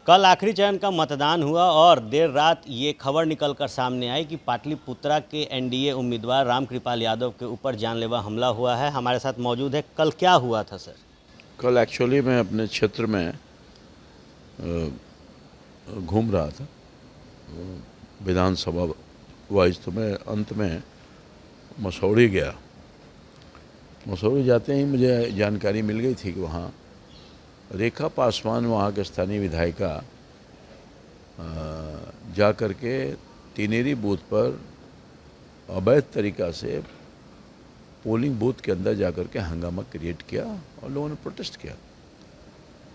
कल आखिरी चरण का मतदान हुआ और देर रात ये खबर निकलकर सामने आई कि पाटलिपुत्रा के एनडीए उम्मीदवार रामकृपाल यादव के ऊपर जानलेवा हमला हुआ है। हमारे साथ मौजूद है। कल क्या हुआ था सर? कल एक्चुअली मैं अपने क्षेत्र में घूम रहा था विधानसभा वाइज, तो मैं अंत में मसौड़ी गया। मसौड़ी जाते ही मुझे जानकारी मिल गई थी कि वहाँ रेखा पासवान, वहाँ के स्थानीय विधायिका, जा कर के तिनेरी बूथ पर अवैध तरीक़ा से पोलिंग बूथ के अंदर जा कर के हंगामा क्रिएट किया और लोगों ने प्रोटेस्ट किया।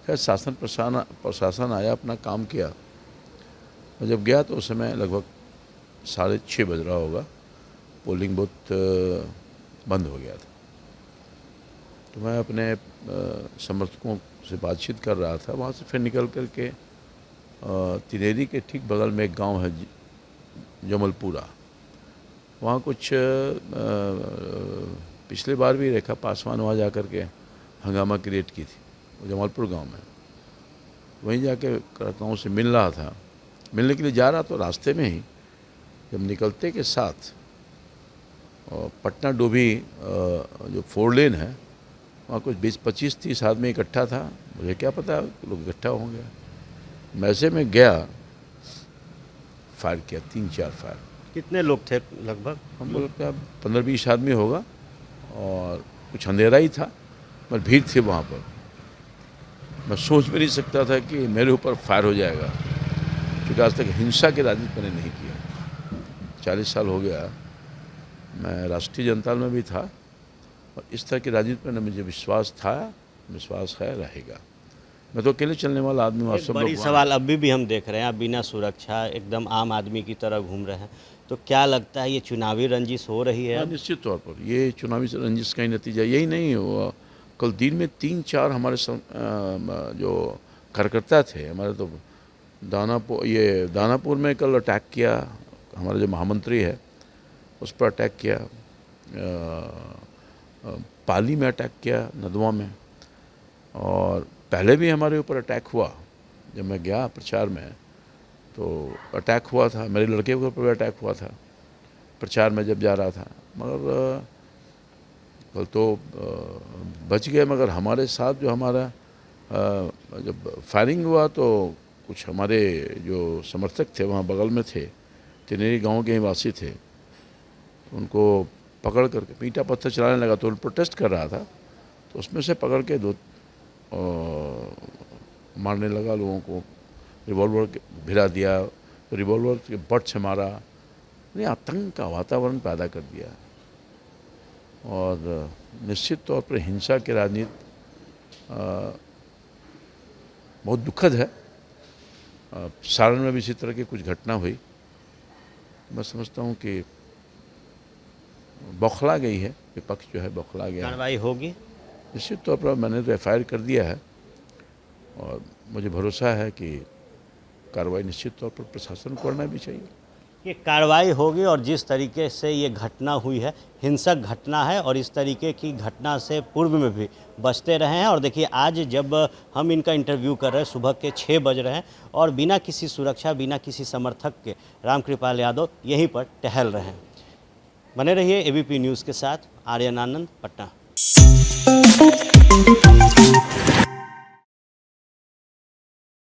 खैर शासन प्रशासन आया, अपना काम किया। मैं जब गया तो उस समय लगभग 6:30 बज रहा होगा, पोलिंग बूथ बंद हो गया था। तो मैं अपने समर्थकों से बातचीत कर रहा था। वहाँ से फिर निकल कर के तिनेरी के ठीक बगल में एक गांव है जमलपुरा, वहाँ कुछ पिछले बार भी रेखा पासवान वहाँ जा कर के हंगामा क्रिएट की थी, वो जमालपुर गांव में। वहीं जाके कार्यकर्ताओं से मिल रहा था। मिलने के लिए जा रहा तो रास्ते में ही जब निकलते के साथ पटना डोभी जो 4 लेन है, वहाँ कुछ 20-25-30 आदमी इकट्ठा था। मुझे क्या पता लोग इकट्ठा होंगे। मैं ऐसे में गया, फायर किया, 3-4 फायर। कितने लोग थे लगभग? हम लोग क्या 15-20 आदमी होगा, और कुछ अंधेरा ही था पर भीड़ थी वहाँ पर। मैं सोच भी नहीं सकता था कि मेरे ऊपर फायर हो जाएगा, क्योंकि आज तक हिंसा की राजनीति मैंने नहीं किया। 40 साल हो गया, मैं राष्ट्रीय जनता दल में भी था, और इस तरह की राजनीति में मुझे विश्वास था, विश्वास है, रहेगा। मैं तो अकेले चलने वाला आदमी हूँ। एक बड़ी सवाल अभी भी हम देख रहे हैं, आप बिना सुरक्षा एकदम आम आदमी की तरह घूम रहे हैं, तो क्या लगता है ये चुनावी रंजिश हो रही है? निश्चित तौर पर ये चुनावी रंजिश का ही नतीजा। यही नहीं हुआ, कल दिन में 3-4 हमारे जो कार्यकर्ता थे हमारे, तो दानापुर में कल अटैक किया। हमारा जो महामंत्री है उस पर अटैक किया, पाली में अटैक किया, नदवा में, और पहले भी हमारे ऊपर अटैक हुआ। जब मैं गया प्रचार में तो अटैक हुआ था, मेरे लड़के के ऊपर भी अटैक हुआ था प्रचार में जब जा रहा था। मगर कल तो बच गए। मगर हमारे साथ जो हमारा जब फायरिंग हुआ तो कुछ हमारे जो समर्थक थे वहाँ बगल में थे, तिनेरी गांव के ही वासी थे, उनको पकड़ करके ईंटा पत्थर चलाने लगा। तो प्रोटेस्ट कर रहा था, तो उसमें से पकड़ के मारने लगा लोगों को। रिवॉल्वर भिरा दिया, तो रिवॉल्वर के बट से मारा। ने आतंक का वातावरण पैदा कर दिया, और निश्चित तौर पर हिंसा की राजनीति बहुत दुखद है। सारण में भी इसी तरह की कुछ घटना हुई। मैं समझता हूँ कि बौखला गई है विपक्ष, जो है बौखला गया। कार्रवाई होगी निश्चित तौर पर। मैंने तो FIR कर दिया है, और मुझे भरोसा है कि कार्रवाई निश्चित तौर पर प्रशासन को करना भी चाहिए। ये कार्रवाई होगी, और जिस तरीके से ये घटना हुई है, हिंसक घटना है, और इस तरीके की घटना से पूर्व में भी बचते रहे हैं। और देखिए आज जब हम इनका इंटरव्यू कर रहे हैं, सुबह के 6 बज रहे हैं, और बिना किसी सुरक्षा, बिना किसी समर्थक के रामकृपाल यादव यहीं पर टहल रहे हैं। बने रहिए ABP न्यूज़ के साथ। आर्यन आनंद, पटना।